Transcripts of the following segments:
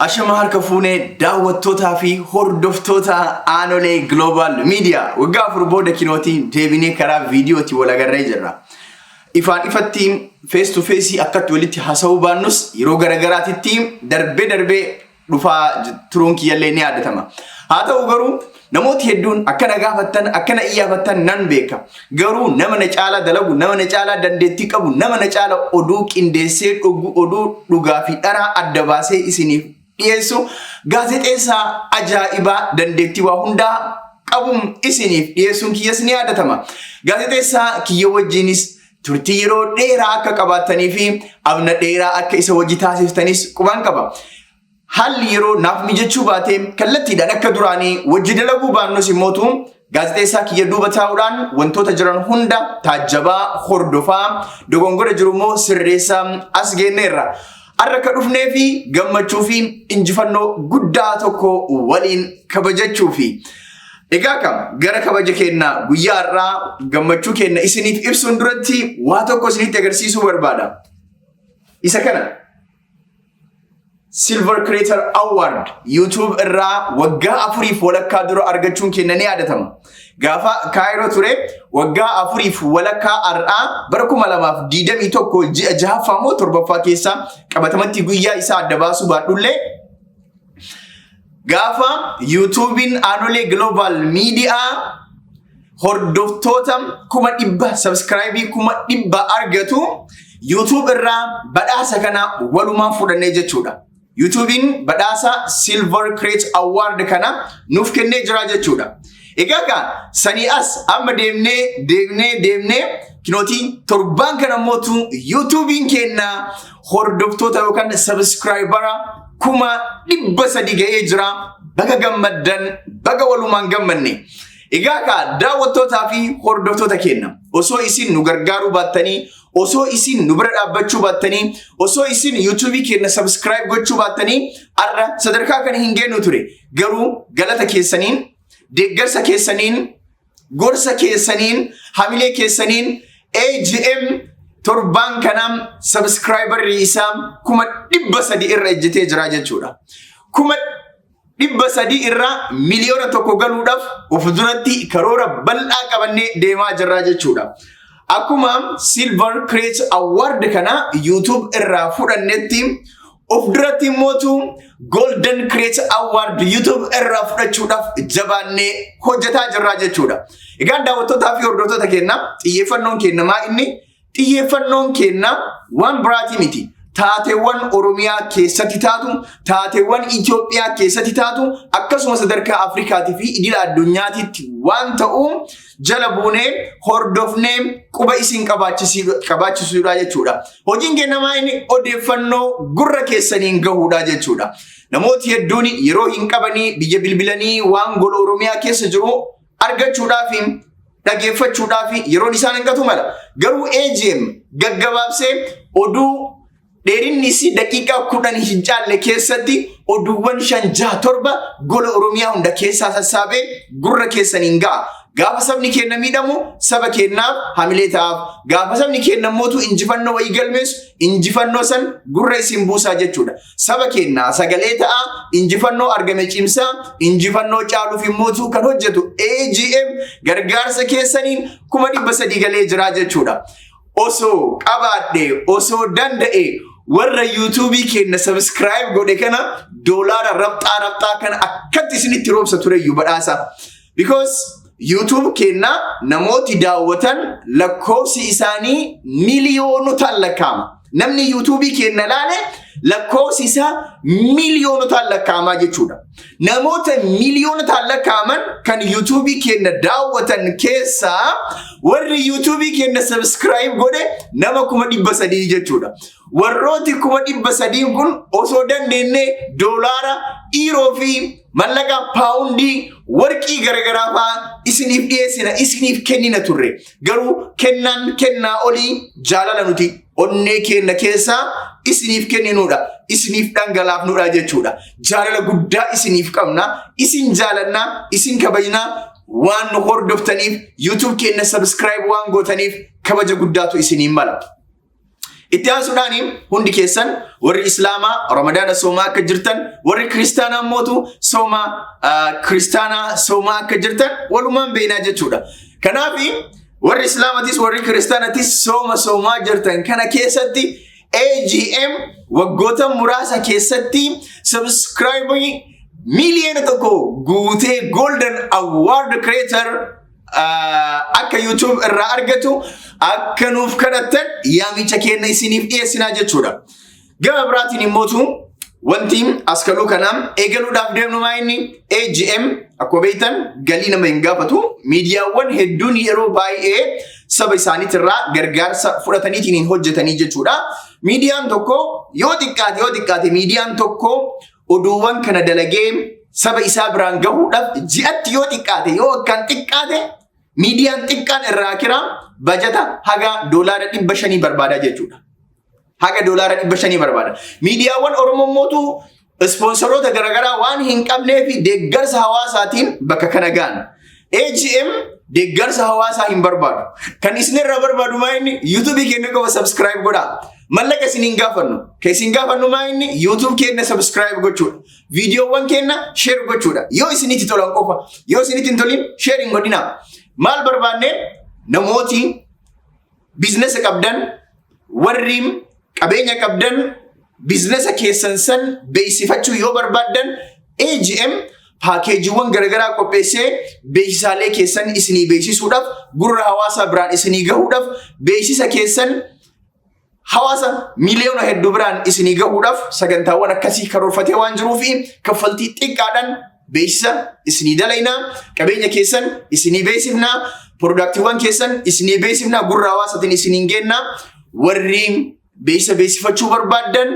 Ashama harka fuunee daawwattootaa fi hordoftoota Aanolee Global Media waggaa afur booda kinootiin deebinee karaa viidiyooti wal agarree jirra. Ifaan ifatti face to face akkatti walitti haasa'uu baannus yeroo garagaraatitti darbee dhufaa turuun kiyyallee ni yaadatama. Haa ta'u garuu namooti hedduun akkana gaafattan akkana iyyafattan nan beeka. Garuu nama na caalaa dalagu, nama na caalaa dandeettii qabu, nama na caalaa oduu qindeessee oduu dhugaa fi dharaa adda baasee isiniif dhiyeessu gaazexeessaa ajaa'ibaa dandeettii waa hundaa qabuun isiniif dhiyeessuun kiyyas ni yaadatama. Gaazexeessaa kiyya wajjinis turtii yeroo dheeraa akka qabaatanii fi abna dheeraa akka isa wajji taasiftanis quban qaba. Haalli yeroo naaf mijachuu baatee kallattiidhaan akka duraanii wajji dalaguu baannus immootu gaazexeessaa kiyya duuba taa'uudhaan wantoota jiran hunda taajjabaa hordofaa dogongora jirummoo sirreessaa as geenneerra. Arraka dhufnee fi gammachuu fi injifannoo guddaa tokko waliin kabajachuu fi egaa kam gara kabaja keenna guyyaa irraa gammachuu keenna isiniif ibsuun duratti waa tokko isinitti agarsiisuu barbaada. Isa kana Silver Creator Award YouTube irraa waggaa afuriif walakkaa dura argachuun keenna ni yaadatama. Gaafa Kaayiroo ture waggaa afuriif walakkaa ar'aa bara 2021 ji'a jahaffaa moo torbaffaa keessa qabatamatti guyyaa isaa adda baasuu baadhullee gaafa YouTubein Aanolee Global Media hordoftoota 100,000 subscribe 100,000 argatu YouTube irraa badhaasa kana walumaan fudhannee jechuudha. YouTubein badhaasa Silver Creator Award kana nuuf kennee jira jechuudha. Egaa sanii as amma deemnee kinootii torban kana mootu YouTubein kenna hordoftoota yookaan subscribera 100,000 ga'ee jira. Baga gammaddan baga walumaan gammanne. Egaa daawwattootaa fi hordoftoota kenna osoo isin nu gargaaruu baattanii osoo isin nu bira dhaabbachuu baattanii osoo isin YouTube kenna subscribe gochuu baattanii arra sadarkaa kana hin geenyu ture. Garuu galata keessaniin deeggarsa keessaniin gorsa keessaniin hamilee keessaniin AGM torban kanam subscriber isaa 100,000 irra ejjetee jira jechuudha. 100,000 irra miliyoona tokko galuudhaaf of duratti karoora bal'aa qabannee deemaa jirra jechuudha. Akkuma Silver Creator Award kana YouTube irraa fudhannetti of duratti mootu Golden Creator Award YouTube irraa fudhachuudhaaf jabaannee hojjetaa jirra jechuudha. Egaa daawwattootaa fi hordoftoota kenna xiyyeeffannoon kennamaa inni xiyyeeffannoon kenna waan biraati miti. Taateewwan Oromiyaa keessatti taatu, taateewwan Itoophiyaa keessatti taatu, akkasumas sadarkaa Afrikaatii fi idil addunyaatitti waan ta'u jala buunee hordofnee quba isin qabaachisuudha jechuudha. Hojiin kennamaa inni odeeffannoo gurra keessaniin gahuudha jechuudha. Namooti hedduun yeroo hin qabanii biyya bilbilanii waan gola Oromiyaa keessa jiru argachuudhaa fi dhageeffachuudhaa yeroon isaan hanqatu mala. Garuu AGM gaggabaabsee oduu dheerinni si daqiiqaa 10 hin caalle keessatti oduuwwan 5-7 gola Oromiyaa hunda keessaa sassaabee gurra keessaniin ga'a. Gaafa sabni kenna miidhamu saba kennaaf hamilee ta'aaf. Gaafa sabni kenna mootu injifannoo wayii galmeessu injifannoo san gurra isin buusaa jechuudha. Saba kennaa sagalee ta'a injifannoo argame cimsaa injifannoo caaluuf mootu kan hojjetu AGM gargaarsa keessaniin 100,000 galee jira jechuudha. Osoo qabaadhe osoo danda'e warra YouTube kenna subscribe godhe kana doolaara rabxaa kana akkatti isinitti roobsa tureyyuu badhaasa. Because YouTube kenna namooti daawwatan lakkoofsi isaanii miliyoonotaan lakkaa'ama. Namni YouTube kenna laale lakkoofsi isaa miliyoonotaan lakkaa'amaa jechuudha. Namoota miliyoonotaan lakkaa'aman kan YouTube kenna daawwatan keessaa warri YouTube kenna subscribe godhe nama 100,000 jechuudha. Warrooti 100,000 kun osoo dandeenye doolaara dhiiroo fi mallaqa paawundii warqii garagaraa fa'aa isiniif dhiyeessina isiniif kennina turre. Garuu kennaa olii jaalala nuti onnee kenna keessaa isiniif kenninuudha. Isiniif dhangalaafnuudha jechuudha. Jaalala guddaa isiniif qabna. Isin jaalannaa, isin kabajnaa waan nu hordoftaniif YouTube kenna subscribe waan gootaniif kabaja guddaatu isiniin mala. Itti Sudaani hundi keessan warri Islaamaa Ramadaana soomaa akka jirtan warri Kiristaanaa mootu Kiristaanaa soomaa akka jirtan walumaan beeknaa jechuudha. Kanaaf warri Islaamatis warri Kiristaanatis soomaa jirtan kana keessatti AGM waggoota muraasa keessatti subscribe miliyoona tokko guutee Golden Award Creator akka YouTube irraa argatu akka nuuf kadhattan yaamicha kenna isiniif dhiyeessinaa jechuudha. Gama biraatiin immoo wanti askaluu kanaan eegaluudhaaf deemnu maayinni AGM akkuma beektan galii nama hin gaafatu miidiyaawwan hedduun yeroo baay'ee saba isaaniitirraa gargaarsa fudhataniitiin hojjetanii jechuudha. Miidiyaan tokko yoo xiqqaate miidiyaan tokko oduuwwan kana dalagee saba isaa biraan gahuudhaaf ji'atti yoo xiqqaate yoo akkaan xiqqaate miidiyaan xiqqaan irraa kira bajata haga $500 barbaada jechuudha. Haga $500 barbaada. Miidiyaawwan Oromoo mootu sponsoroota garagaraa waan hin qabnee fi deeggarsa hawaasaatiin bakka kana gaan. AGM deeggarsa hawaasaa hin barbaadu. Kan isinirra barbaadu maayinni YouTube keenya qofa subscribe godhaa. Mallaqa isin hin gaafannu. Kan isin gaafannu maayinni YouTube keenya subscribe gochuudha. Viidiyoowwan keenya share gochuudha. Yoo isinitti tolan qofa. Yoo isinitti hin tolin share hin godhinaa. Maal barbaanne namooti biizinesa qabdan warri qabeenya qabdan biizinesa keessan san beeksifachuu yoo barbaaddan AGM paakeejiiwwan garagaraa qopheessee beeksisaalee keessan isinii beeksisuudhaaf gurra hawaasa biraan isinii gahuudhaaf beeksisa keessan hawaasa miliyoona hedduu biraan isinii gahuudhaaf sagantaawwan akkasii karoorfatee waan jiruufi kaffaltii xiqqaadhaan beeksisa isinii dalaynaa qabeenya keessan isinii beeksifnaa Produktiiwwan keessan isinii beeksifnaa gurra hawaasatiin isiniin gennaa warri beeksifachuu barbaadan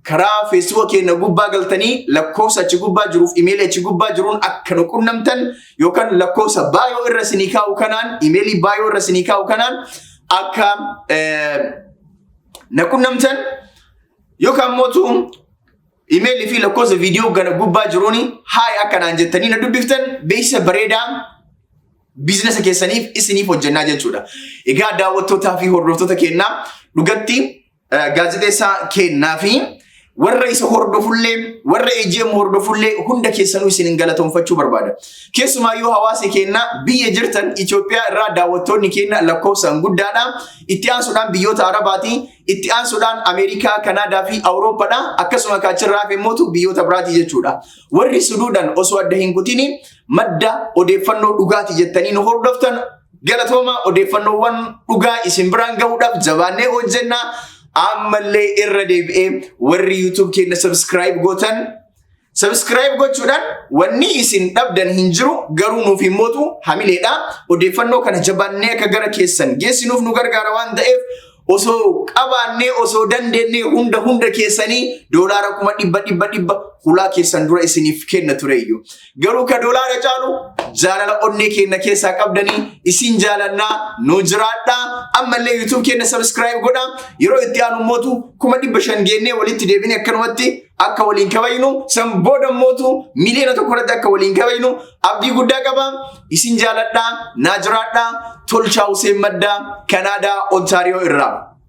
karaa Facebook keenya gubbaa galtanii lakkoofsa achi gubbaa jiruuf email achi gubbaa jiruun akka nu qunnamtan yookaan lakkoofsa baayoo irra isinii kaa'u kanaan email baayoo irra isinii kaa'u kanaan akka na qunnamtan yookaan mootu email fi lakkoofsa viidiyoo gana gubbaa jiruun haay akkanaan jettanii na dubbiftan beeksisa bareedaa biizinesa keessaniif isiniif hojjennaa jechuudha. Egaa daawwattootaa fi hordoftoota keenyaa dhugatti gaazexeessaa kennaa fi warra isa hordofullee warra AGM hordofullee hunda keessanuu isinin galatoomfachuu barbaada. Keessumaayyuu hawaasa keenyaa biyya jirtan Itoophiyaa irraa daawwattoonni keenya lakkoofsaan guddaadha. Itti aansuudhaan biyyoota Arabaatii, itti aansuudhaan Ameerikaa, Kanaadaa fi Awurooppaadha. Akkasuma kaachirraa fi mootu biyyoota biraatii jechuudha. Warri suduudhaan osoo adda hin kutini madda odeeffannoo dhugaati jettanii nu hordoftan galatooma odeeffannoowwan dhugaa isin biraan gahuudhaaf jabaannee hojjennaa. Ammallee irra deebi'ee warri YouTube keenya subscribe gochuudhaan wanni isin dhabdan hin jiru garuu nuuf himmootu hamileedha. Odeeffannoo kana jabaannee akka gara keessan geessinuuf nu gargaara waan ta'eef osoo qabaannee osoo dandeenyee hunda keessanii $100,000 hulaa keessan dura isiniif kenna tureeyyu. Garuu ka $1 caalu jaalala onnee keenya keessaa qabdanii isin jaalannaa nu jiraadhaa. Ammallee YouTube keenya subscribe godhaa. Yeroo itti aanu mootu 500 geennee walitti deebine akkanumatti akka waliin kabaynu san booda mootu miliyoona tokko irratti akka waliin kabaynu abdii guddaa qaba. Isin jaaladhaa naa jiraadhaa. Tolchaa Hussein Maddaa Kanaadaa Ontaariyoo irraa.